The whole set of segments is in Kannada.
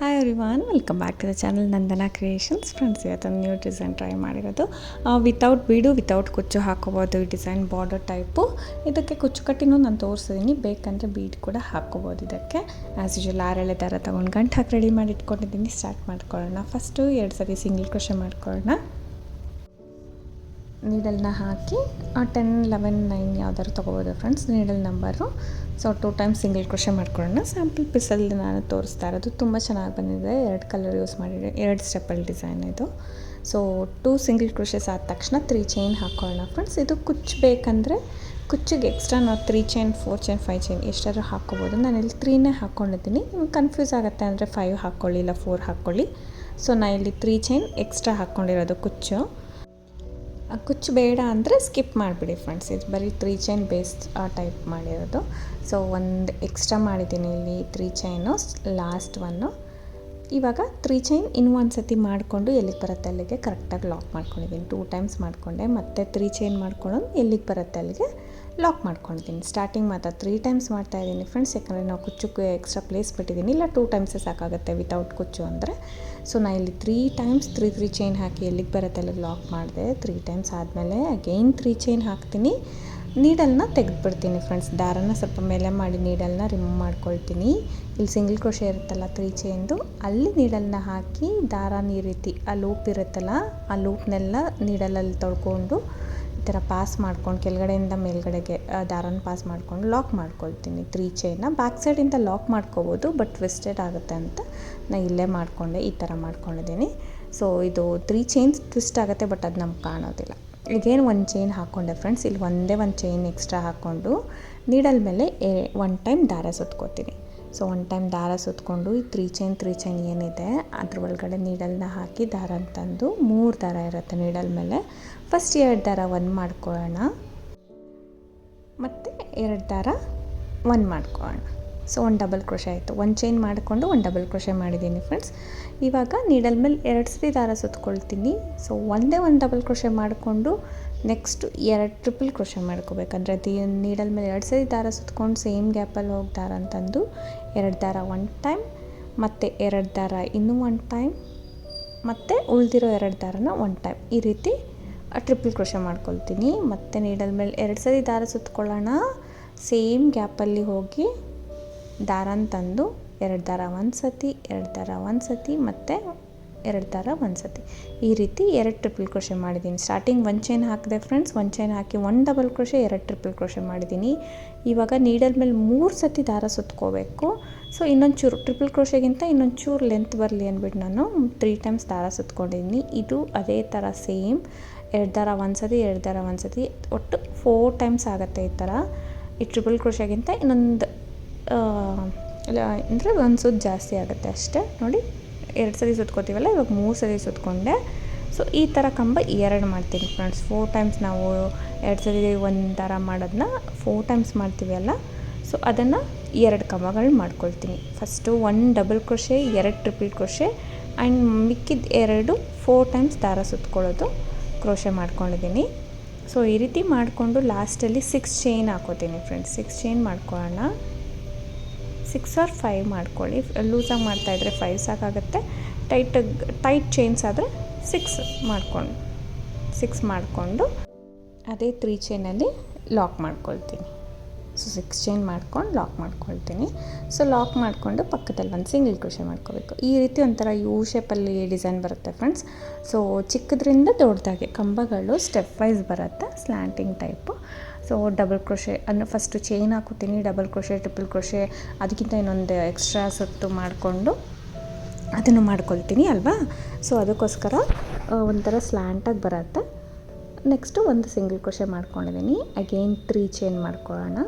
Hi everyone, welcome back to the channel Nandana Creations. Friends, ಇವತ್ತೊಂದು ನ್ಯೂ ಡಿಸೈನ್ ಟ್ರೈ ಮಾಡಿರೋದು. ವಿತೌಟ್ ಬೀಡು, ವಿತೌಟ್ ಕುಚ್ಚು ಹಾಕೋಬೋದು. ಈ ಡಿಸೈನ್ ಬಾರ್ಡರ್ ಟೈಪು. ಇದಕ್ಕೆ ಕುಚ್ಚು ಕಟ್ಟಿನೂ ನಾನು ತೋರಿಸಿದ್ದೀನಿ, ಬೇಕಂದರೆ ಬೀಡ್ ಕೂಡ ಹಾಕ್ಕೋಬೋದು. ಇದಕ್ಕೆ ಆ್ಯಸ್ ಯೂಶುವಲ್ 6 ದಾರ ತೊಗೊಂಡು ಗಂಟು ಹಾಕಿ ರೆಡಿ ಮಾಡಿ ಇಟ್ಕೊಂಡಿದ್ದೀನಿ. ಸ್ಟಾರ್ಟ್ ಮಾಡ್ಕೊಳ್ಳೋಣ. ಫಸ್ಟು 2 ಸರಿ ಸಿಂಗಲ್ ಕ್ರೋಶೆ ಮಾಡ್ಕೊಳ್ಳೋಣ. ನೀಡಲ್ನ ಹಾಕಿ 10, 11, 9 ಯಾವ್ದಾದ್ರು ತೊಗೋಬೋದು friends, needle number. So 2 times single crochet ಮಾಡ್ಕೊಳ್ಳೋಣ. ಸ್ಯಾಂಪಲ್ ಪೀಸಲ್ಲಿ ನಾನು ತೋರಿಸ್ತಾ ಇರೋದು ತುಂಬ ಚೆನ್ನಾಗಿ ಬಂದಿದೆ. 2 ಕಲರ್ ಯೂಸ್ ಮಾಡಿದೆ, 2 ಸ್ಟೆಪ್ಪಲ್ಲಿ ಡಿಸೈನ್ ಇದು. ಸೊ 2 ಸಿಂಗಲ್ ಕ್ರೋಶೆಸ್ ಆದ ತಕ್ಷಣ 3 ಚೈನ್ ಹಾಕ್ಕೊಳ್ಳೋಣ ಫ್ರೆಂಡ್ಸ್. ಇದು ಕುಚ್ಚು ಬೇಕಂದರೆ ಕುಚ್ಚಿಗೆ ಎಕ್ಸ್ಟ್ರಾ ನಾವು 3 ಚೈನ್, 4 ಚೈನ್, 5 ಚೈನ್ ಎಷ್ಟಾದರೂ ಹಾಕ್ಕೋಬೋದು. ನಾನಿಲ್ಲಿ 3ನೇ ಹಾಕ್ಕೊಂಡಿದ್ದೀನಿ. ನಿಮ್ಗೆ ಕನ್ಫ್ಯೂಸ್ ಆಗುತ್ತೆ ಅಂದರೆ 5 ಹಾಕ್ಕೊಳ್ಳಿ, ಇಲ್ಲ 4 ಹಾಕ್ಕೊಳ್ಳಿ. ಸೊ ನಾನು ಇಲ್ಲಿ 3 ಚೈನ್ ಎಕ್ಸ್ಟ್ರಾ ಹಾಕ್ಕೊಂಡಿರೋದು ಕುಚ್ಚು. ಕುಚ್ಚು ಬೇಡ ಅಂದರೆ ಸ್ಕಿಪ್ ಮಾಡಿಬಿಡಿ ಫ್ರೆಂಡ್ಸ್. ಇದು ಬರೀ 3 ಚೈನ್ ಬೇಸ್ ಟೈಪ್ ಮಾಡಿರೋದು. ಸೊ ಒಂದು ಎಕ್ಸ್ಟ್ರಾ ಮಾಡಿದ್ದೀನಿ ಇಲ್ಲಿ 3 ಚೈನು, ಲಾಸ್ಟ್ ಒನ್ನು. ಇವಾಗ 3 ಚೈನ್ ಇನ್ನೂ ಒಂದು ಸತಿ ಮಾಡಿಕೊಂಡು ಎಲ್ಲಿಗೆ ಬರುತ್ತೆ ಅಲ್ಲಿಗೆ ಕರೆಕ್ಟಾಗಿ ಲಾಕ್ ಮಾಡ್ಕೊಂಡಿದ್ದೀನಿ. 2 ಟೈಮ್ಸ್ ಮಾಡಿಕೊಂಡೆ, ಮತ್ತೆ 3 ಚೈನ್ ಮಾಡ್ಕೊಂಡು ಎಲ್ಲಿಗೆ ಬರುತ್ತೆ ಅಲ್ಲಿಗೆ ಲಾಕ್ ಮಾಡ್ಕೊಂಡಿದ್ದೀನಿ. ಸ್ಟಾರ್ಟಿಂಗ್ ಮಾತ್ರ 3 ಟೈಮ್ಸ್ ಮಾಡ್ತಾಯಿದ್ದೀನಿ ಫ್ರೆಂಡ್ಸ್, ಯಾಕಂದರೆ ನಾವು ಕುಚ್ಚಕ್ಕೆ ಎಕ್ಸ್ಟ್ರಾ ಪ್ಲೇಸ್ ಬಿಟ್ಟಿದ್ದೀನಿ. ಇಲ್ಲ 2 ಟೈಮ್ಸೇ ಸಾಕಾಗುತ್ತೆ ವಿತೌಟ್ ಕುಚ್ಚು ಅಂದರೆ. ಸೊ ನಾನು ಇಲ್ಲಿ 3 ಟೈಮ್ಸ್ 3 ಚೈನ್ ಹಾಕಿ ಎಲ್ಲಿಗೆ ಬರುತ್ತೆ ಅಲ್ಲಿಗೆ ಲಾಕ್ ಮಾಡಿದೆ. 3 ಟೈಮ್ಸ್ ಆದಮೇಲೆ ಅಗೈನ್ 3 ಚೈನ್ ಹಾಕ್ತೀನಿ. ನೀಡಲ್ನ ತೆಗೆದುಬಿಡ್ತೀನಿ ಫ್ರೆಂಡ್ಸ್. ದಾರನ ಸ್ವಲ್ಪ ಮೇಲೆ ಮಾಡಿ ನೀಡಲ್ನ ರಿಮೂವ್ ಮಾಡ್ಕೊಳ್ತೀನಿ. ಇಲ್ಲಿ ಸಿಂಗಲ್ ಕ್ರೋಶೆ ಇರುತ್ತಲ್ಲ 3 ಚೈನ್ದು, ಅಲ್ಲಿ ನೀಡಲ್ನ ಹಾಕಿ ದಾರನ ಈ ರೀತಿ ಆ ಲೂಪ್ ಇರುತ್ತಲ್ಲ, ಆ ಲೂಪ್ನೆಲ್ಲ ನೀಡಲಲ್ಲಿ ತೊಳ್ಕೊಂಡು ಈ ಥರ ಪಾಸ್ ಮಾಡ್ಕೊಂಡು ಕೆಳಗಡೆಯಿಂದ ಮೇಲ್ಗಡೆಗೆ ದಾರನ ಪಾಸ್ ಮಾಡ್ಕೊಂಡು ಲಾಕ್ ಮಾಡ್ಕೊಳ್ತೀನಿ 3 ಚೈನ್ನ. ಬ್ಯಾಕ್ ಸೈಡಿಂದ ಲಾಕ್ ಮಾಡ್ಕೋಬೋದು, ಬಟ್ ಟ್ವಿಸ್ಟೆಡ್ ಆಗುತ್ತೆ ಅಂತ ನಾನು ಇಲ್ಲೇ ಮಾಡಿಕೊಂಡೆ, ಈ ಥರ ಮಾಡ್ಕೊಂಡಿದ್ದೀನಿ. ಸೊ ಇದು 3 ಚೈನ್ಸ್ ಟ್ವಿಸ್ಟ್ ಆಗುತ್ತೆ, ಬಟ್ ಅದು ನಮ್ಗೆ ಕಾಣೋದಿಲ್ಲ. ಈಗೇನು 1 ಚೈನ್ ಹಾಕ್ಕೊಂಡೆ ಫ್ರೆಂಡ್ಸ್. ಇಲ್ಲಿ ಒಂದೇ 1 ಚೈನ್ ಎಕ್ಸ್ಟ್ರಾ ಹಾಕ್ಕೊಂಡು ನೀಡಲ್ ಮೇಲೆ 1 ಟೈಮ್ ದಾರ ಸುತ್ಕೋತೀನಿ. ಸೊ 1 ಟೈಮ್ ದಾರ ಸುತ್ಕೊಂಡು ಈ 3 ಚೈನ್ ಏನಿದೆ ಅದ್ರ ಒಳಗಡೆ ನೀಡಲ್ನ ಹಾಕಿ ದಾರ ತಂದು 3 ದಾರ ಇರುತ್ತೆ ನೀಡಲ್ ಮೇಲೆ. ಫಸ್ಟ್ 2 ದಾರ 1 ಮಾಡ್ಕೊಳ್ಳೋಣ, ಮತ್ತು 2 ದಾರ 1 ಮಾಡ್ಕೊಳ್ಳೋಣ. ಸೊ 1 ಡಬಲ್ ಕ್ರೋಶೆ ಆಯಿತು. 1 ಚೈನ್ ಮಾಡಿಕೊಂಡು 1 ಡಬಲ್ ಕ್ರೋಶೆ ಮಾಡಿದ್ದೀನಿ ಫ್ರೆಂಡ್ಸ್. ಇವಾಗ ನೀಡಲ್ ಮೇಲೆ 2 ಸರಿ ದಾರ ಸುತ್ಕೊಳ್ತೀನಿ. ಸೊ ಒಂದೇ 1 ಡಬಲ್ ಕ್ರೋಶೆ ಮಾಡಿಕೊಂಡು ನೆಕ್ಸ್ಟ್ 2 ಟ್ರಿಪಲ್ ಕ್ರೋಶೆ ಮಾಡ್ಕೋಬೇಕಂದ್ರೆ ನೀಡಲ್ ಮೇಲೆ 2 ಸರಿ ದಾರ ಸುತ್ಕೊಂಡು ಸೇಮ್ ಗ್ಯಾಪಲ್ಲಿ ಹೋಗಿ ದಾರ ಅಂತಂದು 2 ದಾರ 1 ಟೈಮ್, ಮತ್ತು 2 ದಾರ ಇನ್ನೂ 1 ಟೈಮ್, ಮತ್ತು ಉಳಿದಿರೋ 2 ದಾರನ 1 ಟೈಮ್, ಈ ರೀತಿ ಟ್ರಿಪಲ್ ಕ್ರೋಶೆ ಮಾಡ್ಕೊಳ್ತೀನಿ. ಮತ್ತು ನೀಡಲ್ ಮೇಲೆ 2 ಸರಿ ದಾರ ಸುತ್ಕೊಳ್ಳೋಣ. ಸೇಮ್ ಗ್ಯಾಪಲ್ಲಿ ಹೋಗಿ ದಾರನ ತಂದು 2 ದಾರ 1 ಸತಿ, 2 ದಾರ 1 ಸತಿ, ಮತ್ತು 2 ದಾರ 1 ಸತಿ, ಈ ರೀತಿ 2 ಟ್ರಿಪಲ್ ಕ್ರೋಶೆ ಮಾಡಿದ್ದೀನಿ. ಸ್ಟಾರ್ಟಿಂಗ್ 1 ಚೈನ್ ಹಾಕಿದೆ ಫ್ರೆಂಡ್ಸ್. 1 ಚೈನ್ ಹಾಕಿ 1 ಡಬಲ್ ಕ್ರೋಶೆ, 2 ಟ್ರಿಪಲ್ ಕ್ರೋಶೆ ಮಾಡಿದ್ದೀನಿ. ಇವಾಗ ನೀಡಲ್ ಮೇಲೆ 3 ಸತಿ ದಾರ ಸುತ್ಕೋಬೇಕು. ಸೊ ಇನ್ನೊಂಚೂರು ಟ್ರಿಪಲ್ ಕ್ರೋಶೆಗಿಂತ ಇನ್ನೊಂಚೂರು ಲೆಂತ್ ಬರಲಿ ಅಂದ್ಬಿಟ್ಟು ನಾನು 3 ಟೈಮ್ಸ್ ದಾರ ಸುತ್ಕೊಂಡಿದ್ದೀನಿ. ಇದು ಅದೇ ಥರ ಸೇಮ್ 2 ದಾರ 1 ಸತಿ, 2 ದಾರ 1 ಸತಿ, ಒಟ್ಟು 4 ಟೈಮ್ಸ್ ಆಗುತ್ತೆ ಈ ಥರ. ಈ ಟ್ರಿಪಲ್ ಕ್ರೋಶೆಗಿಂತ ಇನ್ನೊಂದು ಅಂದರೆ 1 ಸುತ್ತು ಜಾಸ್ತಿ ಆಗುತ್ತೆ ಅಷ್ಟೇ. ನೋಡಿ 2 ಸರಿ ಸುತ್ಕೋತೀವಲ್ಲ, ಇವಾಗ 3 ಸರಿ ಸುತ್ಕೊಂಡೆ. ಸೊ ಈ ಥರ ಕಂಬ 2 ಮಾಡ್ತೀನಿ ಫ್ರೆಂಡ್ಸ್. 4 ಟೈಮ್ಸ್ ನಾವು 2 ಸರಿ 1 ದಾರ ಮಾಡೋದನ್ನ 4 ಟೈಮ್ಸ್ ಮಾಡ್ತೀವಿ ಅಲ್ಲ, ಸೊ ಅದನ್ನು 2 ಕಂಬಗಳು ಮಾಡ್ಕೊಳ್ತೀನಿ. First 1 double crochet, 2 triple crochet, and ಮಿಕ್ಕಿದ 2 4 ಟೈಮ್ಸ್ ದಾರ ಸುತ್ಕೊಳ್ಳೋದು ಕ್ರೋಶೆ ಮಾಡ್ಕೊಂಡಿದ್ದೀನಿ. ಸೊ ಈ ರೀತಿ ಮಾಡಿಕೊಂಡು ಲಾಸ್ಟಲ್ಲಿ 6 ಚೈನ್ ಹಾಕೋತೀನಿ ಫ್ರೆಂಡ್ಸ್. 6 ಚೈನ್ ಮಾಡ್ಕೊಳ್ಳೋಣ. 6 ಆರ್ 5 ಮಾಡ್ಕೊಳ್ಳಿ. ಲೂಸಾಗಿ ಮಾಡ್ತಾಯಿದ್ರೆ 5 ಸಾಕಾಗುತ್ತೆ. ಟೈಟ್ ಚೈನ್ಸ್ ಆದರೆ 6 ಮಾಡಿಕೊಂಡು ಅದೇ 3 ಚೈನಲ್ಲಿ ಲಾಕ್ ಮಾಡ್ಕೊಳ್ತೀನಿ. ಸೊ 6 ಚೈನ್ ಮಾಡ್ಕೊಂಡು ಲಾಕ್ ಮಾಡ್ಕೊಳ್ತೀನಿ. ಸೊ ಲಾಕ್ ಮಾಡಿಕೊಂಡು ಪಕ್ಕದಲ್ಲಿ ಒಂದು ಸಿಂಗಲ್ ಕ್ರೋಶೆ ಮಾಡ್ಕೋಬೇಕು. ಈ ರೀತಿ ಒಂಥರ ಯು ಶೇಪಲ್ಲಿ ಡಿಸೈನ್ ಬರುತ್ತೆ ಫ್ರೆಂಡ್ಸ್. ಸೊ ಚಿಕ್ಕದ್ರಿಂದ ದೊಡ್ಡದಾಗೆ ಕಂಬಗಳು ಸ್ಟೆಪ್ ವೈಸ್ ಬರುತ್ತೆ, slanting type. So double crochet ಅಂದರೆ ಫಸ್ಟು ಚೈನ್ ಹಾಕೋತೀನಿ, ಡಬಲ್ ಕ್ರೋಶೆ, ಟ್ರಿಪಲ್ ಕ್ರೋಶೆ, ಅದಕ್ಕಿಂತ ಇನ್ನೊಂದು ಎಕ್ಸ್ಟ್ರಾ ಸುತ್ತು ಮಾಡಿಕೊಂಡು ಅದನ್ನು ಮಾಡ್ಕೊಳ್ತೀನಿ ಅಲ್ವಾ. ಸೊ ಅದಕ್ಕೋಸ್ಕರ ಒಂಥರ ಸ್ಲ್ಯಾಂಟಾಗಿ ಬರುತ್ತೆ. ನೆಕ್ಸ್ಟು ಒಂದು ಸಿಂಗಲ್ ಕ್ರೋಶೆ ಮಾಡ್ಕೊಂಡಿದ್ದೀನಿ. ಅಗೈನ್ 3 ಚೈನ್ ಮಾಡ್ಕೊಳ್ಳೋಣ.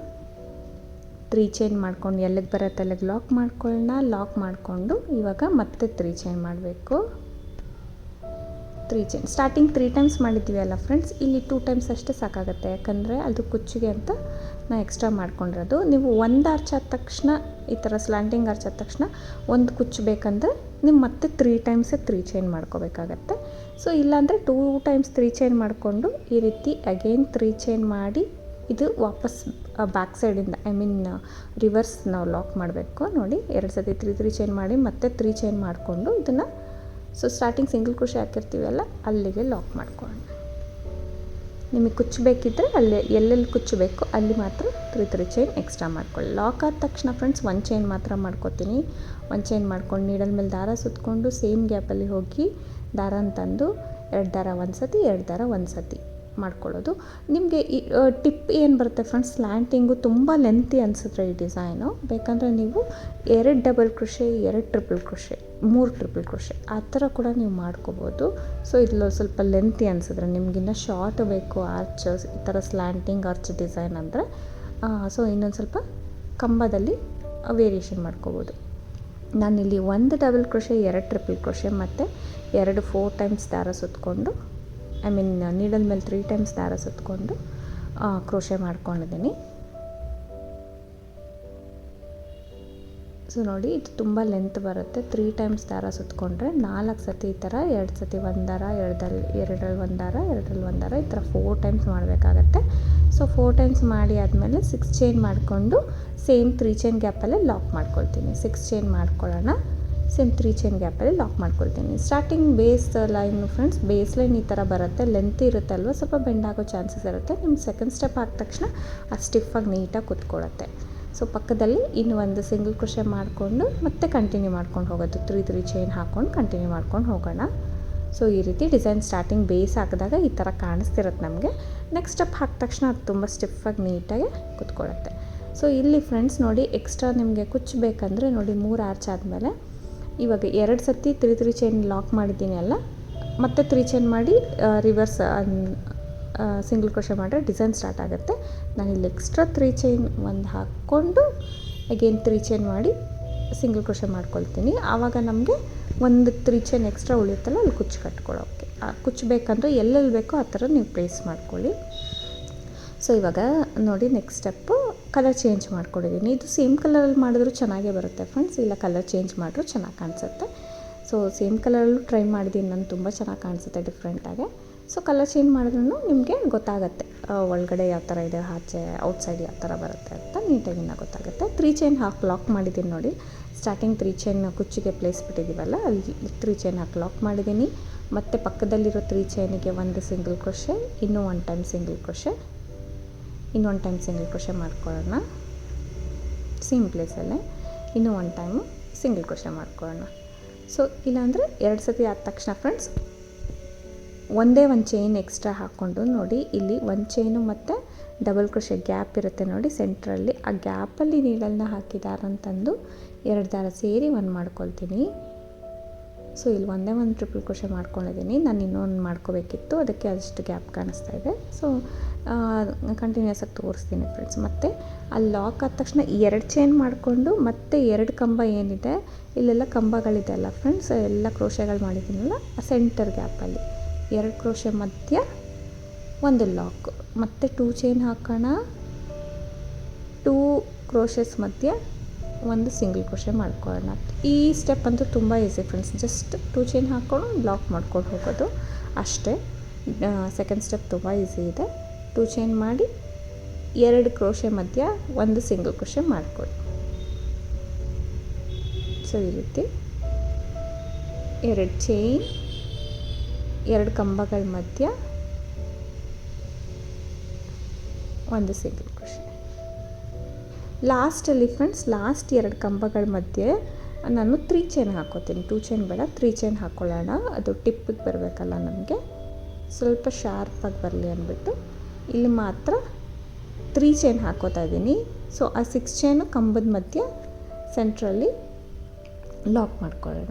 3 ಚೈನ್ ಮಾಡ್ಕೊಂಡು ಎಲ್ಲಿಗೆ ಬರುತ್ತೆ ಅಲ್ಲಿಗೆ ಲಾಕ್ ಮಾಡ್ಕೊಳ್ಳೋಣ. ಲಾಕ್ ಮಾಡಿಕೊಂಡು ಇವಾಗ ಮತ್ತೆ 3 ಚೈನ್ ಮಾಡಬೇಕು. 3 ಚೈನ್ ಸ್ಟಾರ್ಟಿಂಗ್ 3 ಟೈಮ್ಸ್ ಮಾಡಿದ್ದೀವಿ ಅಲ್ಲ ಫ್ರೆಂಡ್ಸ್, ಇಲ್ಲಿ 2 ಟೈಮ್ಸ್ ಅಷ್ಟೇ ಸಾಕಾಗುತ್ತೆ, ಯಾಕಂದರೆ ಅದು ಕುಚ್ಚಿಗೆ ಅಂತ ನಾನು ಎಕ್ಸ್ಟ್ರಾ ಮಾಡ್ಕೊಂಡಿರೋದು. ನೀವು ಒಂದು ಆರ್ಚ್ ಆದ ತಕ್ಷಣ, ಈ ಥರ ಸ್ಲ್ಯಾಂಟಿಂಗ್ ಆರ್ಚ್ ಆದ ತಕ್ಷಣ ಒಂದು ಕುಚ್ಚು ಬೇಕಂದರೆ ನೀವು ಮತ್ತೆ 3 ಟೈಮ್ಸೇ 3 ಚೈನ್ ಮಾಡ್ಕೋಬೇಕಾಗತ್ತೆ. ಸೊ ಇಲ್ಲಾಂದರೆ 2 ಟೈಮ್ಸ್ 3 ಚೈನ್ ಮಾಡಿಕೊಂಡು ಈ ರೀತಿ ಅಗೈನ್ 3 ಚೈನ್ ಮಾಡಿ ಇದು ವಾಪಸ್ ಬ್ಯಾಕ್ ಸೈಡಿಂದ ರಿವರ್ಸ್ ನಾವು ಲಾಕ್ ಮಾಡಬೇಕು. ನೋಡಿ 2 ಸತಿ 3 ಚೈನ್ ಮಾಡಿ ಮತ್ತೆ 3 ಚೈನ್ ಮಾಡಿಕೊಂಡು ಇದನ್ನು ಸ್ಟಾರ್ಟಿಂಗ್ ಸಿಂಗಲ್ ಕ್ರೋಶೆ ಹಾಕಿರ್ತೀವಲ್ಲ ಅಲ್ಲಿಗೆ ಲಾಕ್ ಮಾಡ್ಕೊಳ್ಳೋಣ. ನಿಮಗೆ ಕುಚ್ಚಬೇಕಿದ್ದರೆ ಎಲ್ಲೆಲ್ಲಿ ಕುಚ್ಚಬೇಕು ಅಲ್ಲಿ ಮಾತ್ರ 3 ಚೈನ್ ಎಕ್ಸ್ಟ್ರಾ ಮಾಡ್ಕೊಳ್ಳಿ. ಲಾಕ್ ಆದ ತಕ್ಷಣ ಫ್ರೆಂಡ್ಸ್ 1 ಚೈನ್ ಮಾತ್ರ ಮಾಡ್ಕೋತೀನಿ. 1 ಚೈನ್ ಮಾಡ್ಕೊಂಡು ನೀಡಲ್ ಮೇಲೆ ದಾರ ಸುತ್ತಕೊಂಡು ಸೇಮ್ ಗ್ಯಾಪಲ್ಲಿ ಹೋಗಿ ದಾರ ತಂದು 2 ದಾರ ಒಂದು ಸತಿ 2 ದಾರ ಒಂದು ಸತಿ ಮಾಡ್ಕೊಳ್ಳೋದು. ನಿಮಗೆ ಈ ಟಿಪ್ ಏನು ಬರುತ್ತೆ ಫ್ರೆಂಡ್ಸ್, ಸ್ಲ್ಯಾಂಟಿಂಗು ತುಂಬ ಲೆಂತಿ ಅನಿಸಿದ್ರೆ ಈ ಡಿಸೈನು, ಬೇಕಂದರೆ ನೀವು 2 double crochet 2 triple crochet 3 triple crochet ಆ ಥರ ಕೂಡ ನೀವು ಮಾಡ್ಕೋಬೋದು. ಸೊ ಇದು ಸ್ವಲ್ಪ ಲೆಂತಿ ಅನಿಸಿದ್ರೆ ನಿಮಗಿನ್ನ ಶಾರ್ಟ್ ಬೇಕು ಆರ್ಚ್ ಈ ಥರ ಸ್ಲ್ಯಾಂಟಿಂಗ್ ಆರ್ಚ್ ಡಿಸೈನ್ ಅಂದರೆ ಸೊ ಇನ್ನೊಂದು ಸ್ವಲ್ಪ ಕಂಬದಲ್ಲಿ ವೇರಿಯೇಷನ್ ಮಾಡ್ಕೋಬೋದು. ನಾನಿಲ್ಲಿ 1 ಡಬಲ್ ಕ್ರೋಶೆ 2 ಟ್ರಿಪಲ್ ಕ್ರೋಶೆ ಮತ್ತು 2 4 ಟೈಮ್ಸ್ ದಾರ ಸುತ್ತಕೊಂಡು ನೀಡಲ್ ಮೇಲೆ 3 ಟೈಮ್ಸ್ ದಾರ ಸುತ್ತಕೊಂಡು ಕ್ರೋಶೆ ಮಾಡ್ಕೊಂಡಿದ್ದೀನಿ. ಸೊ ನೋಡಿ ಇದು ತುಂಬ ಲೆಂತ್ ಬರುತ್ತೆ. 3 ಟೈಮ್ಸ್ ದಾರ ಸುತ್ತಕೊಂಡ್ರೆ 4 ಸತಿ ಈ ಥರ 2 ಸತಿ 1 ದಾರ 2ರಲ್ಲಿ 1 ದಾರ 2ರಲ್ಲಿ 1 ದಾರ ಈ ಥರ 4 ಟೈಮ್ಸ್ ಮಾಡಬೇಕಾಗತ್ತೆ. ಸೊ 4 ಟೈಮ್ಸ್ ಮಾಡಿ ಆದಮೇಲೆ 6 ಚೈನ್ ಮಾಡಿಕೊಂಡು ಸೇಮ್ 3 ಚೈನ್ ಗ್ಯಾಪಲ್ಲೇ ಲಾಕ್ ಮಾಡ್ಕೊಳ್ತೀನಿ. 6 ಚೈನ್ ಮಾಡ್ಕೊಳ್ಳೋಣ, ಸೇಮ್ 3 ಚೈನ್ ಗ್ಯಾಪಲ್ಲಿ ಲಾಕ್ ಮಾಡ್ಕೊಳ್ತೀನಿ. Starting base line friends, base line ಈ ಥರ ಬರುತ್ತೆ, ಲೆಂತ್ ಇರುತ್ತೆ ಅಲ್ವ, ಸ್ವಲ್ಪ ಬೆಂಡ್ ಆಗೋ ಚಾನ್ಸಸ್ ಇರುತ್ತೆ. ನಿಮ್ಮ ಸೆಕೆಂಡ್ ಸ್ಟೆಪ್ ಆದ ತಕ್ಷಣ ಅದು ಸ್ಟಿಫಾಗಿ ನೀಟಾಗಿ ಕೂತ್ಕೊಳ್ಳುತ್ತೆ. ಸೊ ಪಕ್ಕದಲ್ಲಿ ಇನ್ನು ಒಂದು ಸಿಂಗಲ್ ಕ್ರೋಶೆ ಮಾಡಿಕೊಂಡು ಮತ್ತೆ ಕಂಟಿನ್ಯೂ ಮಾಡ್ಕೊಂಡು ಹೋಗೋದು. 3 ಚೈನ್ ಹಾಕ್ಕೊಂಡು ಕಂಟಿನ್ಯೂ ಮಾಡ್ಕೊಂಡು ಹೋಗೋಣ. ಸೊ ಈ ರೀತಿ ಡಿಸೈನ್ ಸ್ಟಾರ್ಟಿಂಗ್ ಬೇಸ್ ಹಾಕಿದಾಗ ಈ ಥರ ಕಾಣಿಸ್ತಿರುತ್ತೆ ನಮಗೆ. ನೆಕ್ಸ್ಟ್ ಸ್ಟೆಪ್ ಹಾಕಿದ ತಕ್ಷಣ ಅದು ತುಂಬ ಸ್ಟಿಫಾಗಿ ನೀಟಾಗಿ ಕೂತ್ಕೊಳ್ಳುತ್ತೆ. ಸೊ ಇಲ್ಲಿ ಫ್ರೆಂಡ್ಸ್ ನೋಡಿ, ಎಕ್ಸ್ಟ್ರಾ ನಿಮಗೆ ಕುಚ್ಚಬೇಕಂದ್ರೆ ನೋಡಿ 3 ಆರ್ಚ್ ಆದಮೇಲೆ ಇವಾಗ 2 ಸತಿ 3 ಚೈನ್ ಲಾಕ್ ಮಾಡಿದ್ದೀನಿ ಅಲ್ಲ, ಮತ್ತೆ 3 ಚೈನ್ ಮಾಡಿ ರಿವರ್ಸ್ ಸಿಂಗಲ್ ಕ್ರೋಶೆ ಮಾಡಿದ್ರೆ ಡಿಸೈನ್ ಸ್ಟಾರ್ಟ್ ಆಗುತ್ತೆ. ನಾನಿಲ್ಲಿ ಎಕ್ಸ್ಟ್ರಾ 3 ಚೈನ್ ಒಂದು ಹಾಕ್ಕೊಂಡು ಅಗೇನ್ 3 ಚೈನ್ ಮಾಡಿ ಸಿಂಗಲ್ ಕ್ರೋಶೆ ಮಾಡ್ಕೊಳ್ತೀನಿ. ಆವಾಗ ನಮಗೆ ಒಂದು 3 ಚೈನ್ ಎಕ್ಸ್ಟ್ರಾ ಉಳಿಯುತ್ತಲ್ಲ ಅಲ್ಲಿ ಕುಚ್ಚು ಕಟ್ಕೊಳ್ಳೋಕ್ಕೆ. ಕುಚ್ಚಬೇಕಂದ್ರೆ ಎಲ್ಲೆಲ್ಲಿ ಬೇಕೋ ಆ ಥರ ನೀವು ಪ್ಲೇಸ್ ಮಾಡ್ಕೊಳ್ಳಿ. ಸೊ ಇವಾಗ ನೋಡಿ ನೆಕ್ಸ್ಟ್ ಸ್ಟೆಪ್ಪು ಕಲರ್ ಚೇಂಜ್ ಮಾಡ್ಕೊಂಡಿದ್ದೀನಿ. ಇದು ಸೇಮ್ ಕಲರಲ್ಲಿ ಮಾಡಿದ್ರೂ ಚೆನ್ನಾಗೇ ಬರುತ್ತೆ ಫ್ರೆಂಡ್ಸ್, ಇಲ್ಲ ಕಲರ್ ಚೇಂಜ್ ಮಾಡಿದ್ರೂ ಚೆನ್ನಾಗಿ ಕಾಣಿಸುತ್ತೆ. ಸೊ ಸೇಮ್ ಕಲರಲ್ಲೂ ಟ್ರೈ ಮಾಡಿದ್ದೀನಿ ನಾನು, ತುಂಬ ಚೆನ್ನಾಗಿ ಕಾಣಿಸುತ್ತೆ ಡಿಫ್ರೆಂಟಾಗೆ. ಸೊ ಕಲರ್ ಚೇಂಜ್ ಮಾಡಿದ್ರೂ ನಿಮಗೆ ಗೊತ್ತಾಗುತ್ತೆ ಒಳಗಡೆ ಯಾವ ಥರ ಇದೆ, ಆಚೆ ಔಟ್ಸೈಡ್ ಯಾವ ಥರ ಬರುತ್ತೆ ಅಂತ ನೀಟಾಗಿ ಗೊತ್ತಾಗುತ್ತೆ. 3 ಚೈನ್ ಹಾಕಿ ಲಾಕ್ ಮಾಡಿದ್ದೀನಿ ನೋಡಿ. ಸ್ಟಾರ್ಟಿಂಗ್ 3 ಚೈನ್ ಕುಚ್ಚಿಗೆ ಪ್ಲೇಸ್ ಬಿಟ್ಟಿದ್ದೀವಲ್ಲ ಅಲ್ಲಿ 3 ಚೈನ್ ಹಾಕಿ ಲಾಕ್ ಮಾಡಿದ್ದೀನಿ. ಮತ್ತು ಪಕ್ಕದಲ್ಲಿರೋ 3 ಚೈನಿಗೆ ಒಂದು ಸಿಂಗಲ್ ಕ್ರೋಶೆ, ಇನ್ನೂ 1 ಟೈಮ್ ಸಿಂಗಲ್ ಕ್ರೋಶೆ, ಇನ್ನೊಂದು ಟೈಮ್ ಸಿಂಗಲ್ ಕ್ರೋಶೆ ಮಾಡ್ಕೊಳ್ಳೋಣ ಸೇಮ್ ಪ್ಲೇಸಲ್ಲೇ. ಇನ್ನೂ 1 ಟೈಮು ಸಿಂಗಲ್ ಕ್ರೋಶೆ ಮಾಡ್ಕೊಳ್ಳೋಣ. ಸೊ ಇಲ್ಲಾಂದರೆ 2 ಸತಿ ಆದ ತಕ್ಷಣ ಫ್ರೆಂಡ್ಸ್ ಒಂದೇ ಒಂದು ಚೈನ್ ಎಕ್ಸ್ಟ್ರಾ ಹಾಕ್ಕೊಂಡು ನೋಡಿ, ಇಲ್ಲಿ 1 ಚೈನು ಮತ್ತು ಡಬಲ್ ಕ್ರೋಶೆ ಗ್ಯಾಪ್ ಇರುತ್ತೆ ನೋಡಿ ಸೆಂಟ್ರಲ್ಲಿ, ಆ ಗ್ಯಾಪಲ್ಲಿ ನೀಡಲ್ನ ಹಾಕಿದಾರಂತಂದು 2 ದಾರ ಸೇರಿ 1 ಮಾಡ್ಕೊಳ್ತೀನಿ. ಸೊ ಇಲ್ಲಿ ಒಂದೇ ಒಂದು ಟ್ರಿಪಲ್ ಕ್ರೋಶೆ ಮಾಡ್ಕೊಂಡಿದ್ದೀನಿ. ನಾನು ಇನ್ನೊಂದು ಮಾಡ್ಕೋಬೇಕಿತ್ತು, ಅದಕ್ಕೆ ಅಷ್ಟು ಗ್ಯಾಪ್ ಕಾಣಿಸ್ತಾ ಇದೆ. ಸೊ ಕಂಟಿನ್ಯೂಸ್ ಆಗಿ ತೋರಿಸ್ತೀನಿ ಫ್ರೆಂಡ್ಸ್. ಮತ್ತು ಅಲ್ಲಿ ಲಾಕ್ ಆದ ತಕ್ಷಣ 2 ಚೈನ್ ಮಾಡಿಕೊಂಡು ಮತ್ತೆ 2 ಕಂಬ ಏನಿದೆ ಇಲ್ಲೆಲ್ಲ ಕಂಬಗಳಿದೆ ಅಲ್ಲ ಫ್ರೆಂಡ್ಸ್, ಎಲ್ಲ ಕ್ರೋಶೆಗಳು ಮಾಡಿದ್ದೀನಲ್ಲ ಆ ಸೆಂಟರ್ ಗ್ಯಾಪಲ್ಲಿ 2 ಕ್ರೋಶೆ ಮಧ್ಯ ಒಂದು ಲಾಕ್, ಮತ್ತು 2 ಚೈನ್ ಹಾಕೋಣ, 2 ಕ್ರೋಶೆಸ್ ಮಧ್ಯ ಒಂದು ಸಿಂಗಲ್ ಕ್ರೋಶೆ ಮಾಡ್ಕೊಳ್ಳೋಣ. ಈ ಸ್ಟೆಪ್ ಅಂತೂ ತುಂಬ ಈಸಿ ಫ್ರೆಂಡ್ಸ್, ಜಸ್ಟ್ 2 ಚೈನ್ ಹಾಕ್ಕೊಂಡು ಲಾಕ್ ಮಾಡ್ಕೊಂಡು ಹೋಗೋದು ಅಷ್ಟೇ. ಸೆಕೆಂಡ್ ಸ್ಟೆಪ್ ತುಂಬ ಈಸಿ ಇದೆ. 2 ಚೈನ್ ಮಾಡಿ 2 ಕ್ರೋಶೆ ಮಧ್ಯ ಒಂದು ಸಿಂಗಲ್ ಕ್ರೋಶೆ ಮಾಡ್ಕೊಳ್ಳಿ. ಸೊ ಈ ರೀತಿ 2 ಚೈನ್ 2 ಕಂಬಗಳ ಮಧ್ಯ ಒಂದು ಸಿಂಗಲ್ ಕ್ರೋಶೆ. ಲಾಸ್ಟಲ್ಲಿ ಫ್ರೆಂಡ್ಸ್ ಲಾಸ್ಟ್ 2 ಕಂಬಗಳ ಮಧ್ಯೆ ನಾನು 3 ಚೈನ್ ಹಾಕ್ಕೋತೀನಿ. 2 ಚೈನ್ ಬೇಡ, 3 ಚೈನ್ ಹಾಕ್ಕೊಳ್ಳೋಣ. ಅದು ಟಿಪ್ಪಿಗೆ ಬರಬೇಕಲ್ಲ ನಮಗೆ, ಸ್ವಲ್ಪ ಶಾರ್ಪಾಗಿ ಬರಲಿ ಅಂದ್ಬಿಟ್ಟು ಇಲ್ಲಿ ಮಾತ್ರ 3 ಚೈನ್ ಹಾಕ್ಕೋತಾ ಇದ್ದೀನಿ. ಸೊ ಆ 6 ಚೈನು ಕಂಬದ ಮಧ್ಯೆ ಸೆಂಟ್ರಲ್ಲಿ ಲಾಕ್ ಮಾಡ್ಕೊಳ್ಳೋಣ.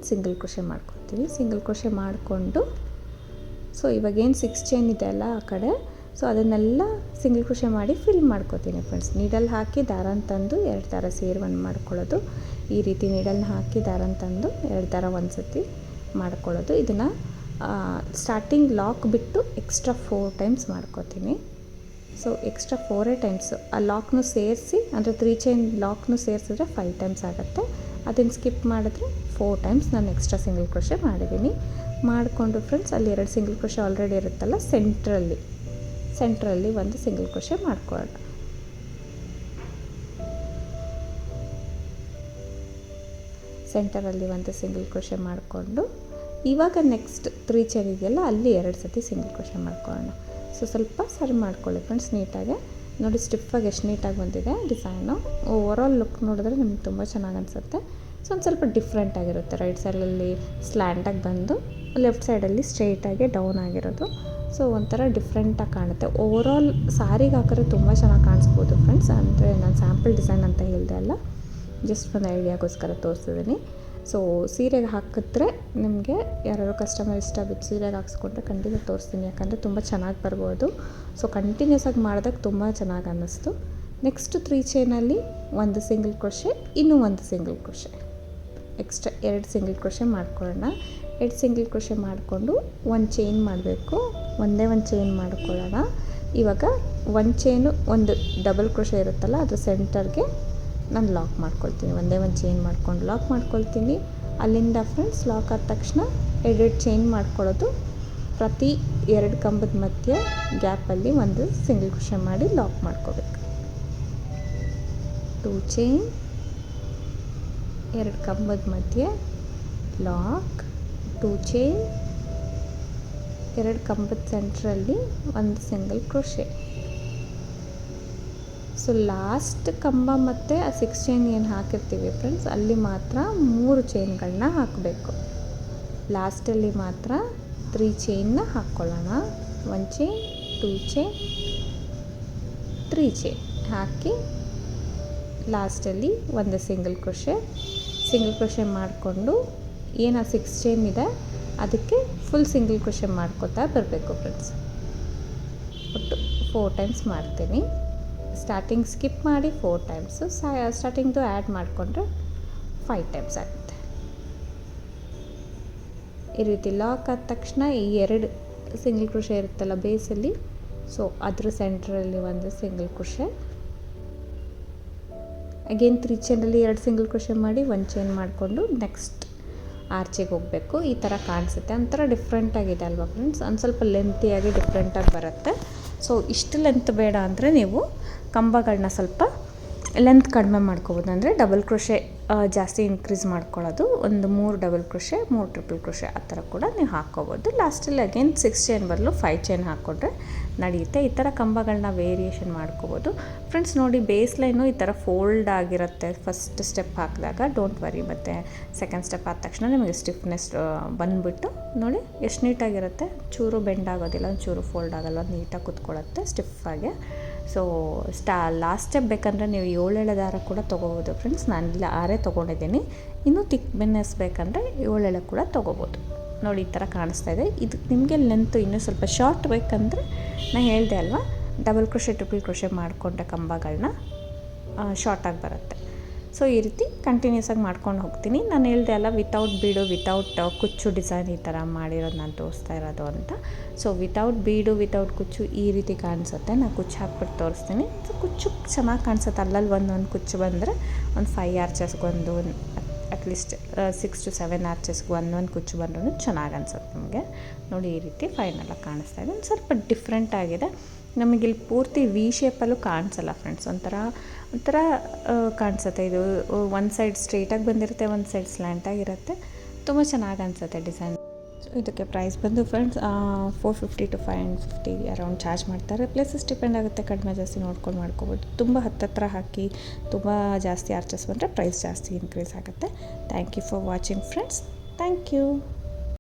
ಸಿಂಗಲ್ ಕ್ರೋಶೆ ಮಾಡ್ಕೊತೀವಿ. ಸಿಂಗಲ್ ಕ್ರೋಶೆ ಮಾಡಿಕೊಂಡು ಸೊ ಇವಾಗೇನು 6 ಚೈನ್ ಇದೆ ಅಲ್ಲ ಆ ಕಡೆ, ಸೊ ಅದನ್ನೆಲ್ಲ ಸಿಂಗಲ್ ಕ್ರೋಶೆ ಮಾಡಿ ಫಿಲ್ ಮಾಡ್ಕೋತೀನಿ ಫ್ರೆಂಡ್ಸ್. ನೀಡಲ್ ಹಾಕಿ ದಾರನ ತಂದು 2 ದಾರ ಸೇರಿ 1 ಮಾಡ್ಕೊಳ್ಳೋದು. ಈ ರೀತಿ ನೀಡಲ್ನ ಹಾಕಿ ದಾರನ ತಂದು 2 ದಾರ ಒಂದು ಸತಿ ಮಾಡ್ಕೊಳ್ಳೋದು. ಇದನ್ನು ಸ್ಟಾರ್ಟಿಂಗ್ ಲಾಕ್ ಬಿಟ್ಟು ಎಕ್ಸ್ಟ್ರಾ 4 ಟೈಮ್ಸ್ ಮಾಡ್ಕೋತೀನಿ. ಸೊ ಎಕ್ಸ್ಟ್ರಾ 4 ಟೈಮ್ಸು ಆ ಲಾಕ್ನು ಸೇರಿಸಿ, ಅಂದರೆ 3 ಚೈನ್ ಲಾಕ್ನು ಸೇರಿಸಿದ್ರೆ 5 ಟೈಮ್ಸ್ ಆಗುತ್ತೆ. ಅದನ್ನು ಸ್ಕಿಪ್ ಮಾಡಿದ್ರೆ 4 ಟೈಮ್ಸ್ ನಾನು ಎಕ್ಸ್ಟ್ರಾ ಸಿಂಗಲ್ ಕ್ರೋಶೆ ಮಾಡಿದ್ದೀನಿ. ಮಾಡಿಕೊಂಡು ಫ್ರೆಂಡ್ಸ್ ಅಲ್ಲಿ 2 ಸಿಂಗಲ್ ಕ್ರೋಶೆ ಆಲ್ರೆಡಿ ಇರುತ್ತಲ್ಲ ಸೆಂಟ್ರಲ್ಲಿ ಒಂದು ಸಿಂಗಲ್ ಕ್ರೋಶೆ ಮಾಡ್ಕೊಳ್ಳೋಣ. ಸೆಂಟರಲ್ಲಿ ಒಂದು ಸಿಂಗಲ್ ಕ್ರೋಶೆ ಮಾಡಿಕೊಂಡು ಇವಾಗ ನೆಕ್ಸ್ಟ್ 3 ಚೈನ್ ಇದೆಯಲ್ಲ ಅಲ್ಲಿ 2 ಸತಿ ಸಿಂಗಲ್ ಕ್ರೋಶೆ ಮಾಡ್ಕೊಳ್ಳೋಣ. ಸೊ ಸ್ವಲ್ಪ ಸರಿ ಮಾಡ್ಕೊಳ್ಳಿ ಫ್ರೆಂಡ್ಸ್ ನೀಟಾಗಿ. ನೋಡಿ ಸ್ಟಿಫಾಗಿ ಎಷ್ಟು ನೀಟಾಗಿ ಬಂದಿದೆ ಡಿಸೈನು. ಓವರಾಲ್ ಲುಕ್ ನೋಡಿದ್ರೆ ನಿಮ್ಗೆ ತುಂಬ ಚೆನ್ನಾಗಿ ಅನಿಸುತ್ತೆ. ಸೊ ಒಂದು ಸ್ವಲ್ಪ ಡಿಫ್ರೆಂಟ್ ಆಗಿರುತ್ತೆ. ರೈಟ್ ಸೈಡಲ್ಲಿ ಸ್ಲ್ಯಾಂಟಾಗಿ ಬಂದು ಲೆಫ್ಟ್ ಸೈಡಲ್ಲಿ ಸ್ಟ್ರೈಟಾಗಿ ಡೌನ್ ಆಗಿರೋದು. ಸೊ ಒಂಥರ ಡಿಫ್ರೆಂಟಾಗಿ ಕಾಣುತ್ತೆ. ಓವರಾಲ್ ಸಾರಿಗೆ ಹಾಕಿದ್ರೆ ತುಂಬ ಚೆನ್ನಾಗಿ ಕಾಣಿಸ್ಬೋದು ಫ್ರೆಂಡ್ಸ್. ಅಂದರೆ ನಾನು ಸ್ಯಾಂಪಲ್ ಡಿಸೈನ್ ಅಂತ ಹೇಳಿದೆ ಅಲ್ಲ, ಜಸ್ಟ್ ಒಂದು ಐಡಿಯಾಗೋಸ್ಕರ ತೋರಿಸಿದ್ದೀನಿ. ಸೊ ಸೀರೆಗೆ ಹಾಕಿದ್ರೆ ನಿಮಗೆ ಯಾರು ಕಸ್ಟಮರ್ ಇಷ್ಟ ಬಿಟ್ಟು ಸೀರೆಗೆ ಹಾಕ್ಸ್ಕೊಂಡ್ರೆ ಖಂಡಿತ ತೋರಿಸ್ತೀನಿ, ಯಾಕಂದರೆ ತುಂಬ ಚೆನ್ನಾಗಿ ಬರ್ಬೋದು. ಸೊ ಕಂಟಿನ್ಯೂಸ್ ಆಗಿ ಮಾಡಿದಾಗ ತುಂಬ ಚೆನ್ನಾಗಿ ಅನ್ನಿಸ್ತು. ನೆಕ್ಸ್ಟ್ 3 ಚೈನಲ್ಲಿ ಒಂದು ಸಿಂಗಲ್ ಕ್ರೋಶೆ, ಇನ್ನೂ ಒಂದು single crochet, extra 2 single crochet ಮಾಡ್ಕೊಳ್ಳೋಣ. 2 ಸಿಂಗಲ್ ಕ್ರೋಶೆ ಮಾಡಿಕೊಂಡು ಒಂದು ಚೈನ್ ಮಾಡಬೇಕು. ಒಂದೇ ಒಂದು ಚೈನ್ ಮಾಡ್ಕೊಳ್ಳೋಣ. ಇವಾಗ ಒಂದು ಚೈನು ಒಂದು ಡಬಲ್ ಕ್ರೋಶೆ ಇರುತ್ತಲ್ಲ ಅದ್ರ ಸೆಂಟರ್ಗೆ ನಾನು ಲಾಕ್ ಮಾಡ್ಕೊಳ್ತೀನಿ. ಒಂದೇ ಒಂದು ಚೈನ್ ಮಾಡ್ಕೊಂಡು ಲಾಕ್ ಮಾಡ್ಕೊಳ್ತೀನಿ. ಅಲ್ಲಿಂದ ಫ್ರೆಂಡ್ಸ್ ಲಾಕ್ ಆದ ತಕ್ಷಣ 2 ಚೈನ್ ಮಾಡ್ಕೊಳ್ಳೋದು. ಪ್ರತಿ 2 ಕಂಬದ ಮಧ್ಯೆ ಗ್ಯಾಪಲ್ಲಿ ಒಂದು ಸಿಂಗಲ್ ಕ್ರೋಶೆ ಮಾಡಿ ಲಾಕ್ ಮಾಡ್ಕೋಬೇಕು. 2 ಚೈನ್, 2 ಕಂಬದ ಮಧ್ಯೆ ಲಾಕ್, 2 ಚೈನ್, 2 ಕಂಬದ ಸೆಂಟ್ರಲ್ಲಿ ಒಂದು ಸಿಂಗಲ್ ಕ್ರೋಶೆ. ಸೊ ಲಾಸ್ಟ್ ಕಂಬ ಮತ್ತು ಆ 6 ಚೈನ್ ಏನು ಹಾಕಿರ್ತೀವಿ ಫ್ರೆಂಡ್ಸ್, ಅಲ್ಲಿ ಮಾತ್ರ 3 ಚೈನ್ಗಳನ್ನ ಹಾಕಬೇಕು. ಲಾಸ್ಟಲ್ಲಿ ಮಾತ್ರ 3 ಚೈನ್ನ ಹಾಕ್ಕೊಳ್ಳೋಣ. 1 ಚೈನ್, 2 ಚೈನ್, 3 ಚೈನ್ ಹಾಕಿ ಲಾಸ್ಟಲ್ಲಿ ಒಂದು ಸಿಂಗಲ್ ಕ್ರೋಶೆ ಮಾಡಿಕೊಂಡು ಏನು 6 ಚೈನ್ ಇದೆ ಅದಕ್ಕೆ ಫುಲ್ ಸಿಂಗಲ್ ಕ್ರೋಶೆ ಮಾಡ್ಕೊತಾ ಬರಬೇಕು ಫ್ರೆಂಡ್ಸ್. ಒಟ್ಟು 4 ಟೈಮ್ಸ್ ಮಾಡ್ತೀನಿ. ಸ್ಟಾರ್ಟಿಂಗ್ ಸ್ಕಿಪ್ ಮಾಡಿ 4 ಟೈಮ್ಸು, ಸ್ಟಾರ್ಟಿಂಗ್ದು ಆ್ಯಡ್ ಮಾಡಿಕೊಂಡ್ರೆ 5 ಟೈಮ್ಸ್ ಆಗುತ್ತೆ. ಈ ರೀತಿ ಲಾಕ್ ಆದ ತಕ್ಷಣ ಈ 2 ಸಿಂಗಲ್ ಕ್ರೋಶೆ ಇರುತ್ತಲ್ಲ ಬೇಸಲ್ಲಿ, ಸೊ ಅದ್ರ ಸೆಂಟ್ರಲ್ಲಿ ಒಂದು single crochet. Again 3 ಚೈನಲ್ಲಿ 2 single crochet ಮಾಡಿ 1 ಚೈನ್ ಮಾಡಿಕೊಂಡು ನೆಕ್ಸ್ಟ್ ಆರ್ಚಿಗೆ ಹೋಗಬೇಕು. ಈ ಥರ ಕಾಣಿಸುತ್ತೆ. ಒಂಥರ ಡಿಫ್ರೆಂಟಾಗಿದೆ ಅಲ್ವಾ ಫ್ರೆಂಡ್ಸ್. ಒಂದು ಸ್ವಲ್ಪ ಲೆಂತಿಯಾಗಿ ಡಿಫ್ರೆಂಟಾಗಿ ಬರುತ್ತೆ. ಸೊ ಇಷ್ಟು ಲೆಂತ್ ಬೇಡ ಅಂದರೆ ನೀವು ಕಂಬಗಳನ್ನ ಸ್ವಲ್ಪ ಲೆಂತ್ ಕಡಿಮೆ ಮಾಡ್ಕೋಬೋದು. ಅಂದರೆ ಡಬಲ್ ಕ್ರೋಶೆ ಜಾಸ್ತಿ ಇನ್ಕ್ರೀಸ್ ಮಾಡ್ಕೊಳ್ಳೋದು. ಒಂದು 3 ಡಬಲ್ ಕ್ರೋಶೆ, 3 ಟ್ರಿಪಲ್ ಕ್ರೋಶೆ ಆ ಥರ ಕೂಡ ನೀವು ಹಾಕ್ಕೋಬೋದು. ಲಾಸ್ಟಲ್ಲಿ ಅಗೇನ್ 6 ಚೈನ್ ಬದಲು 5 ಚೈನ್ ಹಾಕ್ಕೊಂಡ್ರೆ ನಡೆಯುತ್ತೆ. ಈ ಥರ ಕಂಬಗಳನ್ನ ವೇರಿಯೇಷನ್ ಮಾಡ್ಕೋಬೋದು ಫ್ರೆಂಡ್ಸ್. ನೋಡಿ ಬೇಸ್ ಲೈನು ಈ ಥರ ಫೋಲ್ಡ್ ಆಗಿರುತ್ತೆ ಫಸ್ಟ್ ಸ್ಟೆಪ್ ಹಾಕಿದಾಗ. ಡೋಂಟ್ ವರಿ, ಮತ್ತು ಸೆಕೆಂಡ್ ಸ್ಟೆಪ್ ಆದ ತಕ್ಷಣ ನಿಮಗೆ ಸ್ಟಿಫ್ನೆಸ್ ಬಂದುಬಿಟ್ಟು ನೋಡಿ ಎಷ್ಟು ನೀಟಾಗಿರುತ್ತೆ. ಚೂರು ಬೆಂಡ್ ಆಗೋದಿಲ್ಲ, ಚೂರು ಫೋಲ್ಡ್ ಆಗೋಲ್ಲ, ನೀಟಾಗಿ ಕುತ್ಕೊಳ್ಳುತ್ತೆ ಸ್ಟಿಫಾಗಿ. ಸೊ ಲಾಸ್ಟ್ ಸ್ಟೆಪ್ ಬೇಕಂದರೆ ನೀವು 7 ದಾರ ಕೂಡ ತೊಗೋಬೋದು ಫ್ರೆಂಡ್ಸ್. ನಾನಿಲ್ಲ 6 ತೊಗೊಂಡಿದ್ದೀನಿ. ಇನ್ನೂ ತಿಕ್ ಬೆನ್ನೆಸ್ ಬೇಕಂದರೆ 7 ಕೂಡ ತೊಗೋಬೋದು. ನೋಡಿ ಈ ಥರ ಕಾಣಿಸ್ತಾ ಇದೆ. ಇದು ನಿಮಗೆ ಲೆಂತ್ ಇನ್ನೂ ಸ್ವಲ್ಪ ಶಾರ್ಟ್ ಬೇಕಂದರೆ ನಾನು ಹೇಳಿದೆ ಅಲ್ವಾ, ಡಬಲ್ ಕ್ರೋಶೆ ಟ್ರಿಪಲ್ ಕ್ರೋಶೆ ಮಾಡಿಕೊಂಡ್ರೆ ಕಂಬಗಳನ್ನ ಶಾರ್ಟಾಗಿ ಬರುತ್ತೆ. ಸೊ ಈ ರೀತಿ ಕಂಟಿನ್ಯೂಸ್ ಆಗಿ ಮಾಡ್ಕೊಂಡು ಹೋಗ್ತೀನಿ. ನಾನು ಹೇಳಿದೆ ಅಲ್ಲ, ವಿತೌಟ್ ಬೀಡು, ವಿತೌಟ್ ಕುಚ್ಚು ಡಿಸೈನ್ ಈ ಥರ ಮಾಡಿರೋದು ನಾನು ತೋರಿಸ್ತಾ ಇರೋದು ಅಂತ. ಸೊ ವಿತೌಟ್ ಬೀಡು, ವಿತೌಟ್ ಕುಚ್ಚು ಈ ರೀತಿ ಕಾಣಿಸುತ್ತೆ. ನಾನು ಕುಚ್ಚು ಹಾಕ್ಬಿಟ್ಟು ತೋರಿಸ್ತೀನಿ. ಸೊ ಕುಚ್ಚು ಚೆನ್ನಾಗಿ ಕಾಣಿಸುತ್ತೆ. ಅಲ್ಲಲ್ಲಿ ಒಂದೊಂದು ಕುಚ್ಚು ಬಂದರೆ ಒಂದು 5 ಆರ್ಚಸ್ಗೊಂದು, ಅಟ್ಲೀಸ್ಟ್ 6 to 7 ಆರ್ಚಸ್ಗೆ ಒಂದೊಂದು ಕುಚ್ಚು ಬಂದ್ರೂ ಚೆನ್ನಾಗಿ ಅನ್ಸುತ್ತೆ ನಿಮಗೆ. ನೋಡಿ ಈ ರೀತಿ ಫೈನಲಾಗಿ ಕಾಣಿಸ್ತಾ ಇದೆ. ಒಂದು ಸ್ವಲ್ಪ ಡಿಫ್ರೆಂಟ್ ಆಗಿದೆ. ನಮಗಿಲ್ಲಿ ಪೂರ್ತಿ ವಿ ಶೇಪಲ್ಲೂ ಕಾಣಿಸಲ್ಲ ಫ್ರೆಂಡ್ಸ್. ಒಂಥರ ಕಾಣಿಸುತ್ತೆ. ಇದು ಒಂದು ಸೈಡ್ ಸ್ಟ್ರೈಟಾಗಿ ಬಂದಿರುತ್ತೆ, ಒಂದು ಸೈಡ್ ಸ್ಲ್ಯಾಂಟಾಗಿರುತ್ತೆ. ತುಂಬ ಚೆನ್ನಾಗಿ ಅನಿಸುತ್ತೆ ಡಿಸೈನ್. ಸೊ ಇದಕ್ಕೆ ಪ್ರೈಸ್ ಬಂದು ಫ್ರೆಂಡ್ಸ್ 450 to 550 ಅರೌಂಡ್ ಚಾರ್ಜ್ ಮಾಡ್ತಾರೆ. ಪ್ಲೇಸಸ್ ಡಿಪೆಂಡ್ ಆಗುತ್ತೆ, ಕಡಿಮೆ ಜಾಸ್ತಿ ನೋಡ್ಕೊಂಡು ಮಾಡ್ಕೋಬೋದು. ತುಂಬ ಹತ್ತಿರ ಹಾಕಿ ತುಂಬ ಜಾಸ್ತಿ ಆರ್ಚಸ್ ಬಂದರೆ ಪ್ರೈಸ್ ಜಾಸ್ತಿ ಇನ್ಕ್ರೀಸ್ ಆಗುತ್ತೆ. Thank you for watching friends. Thank you.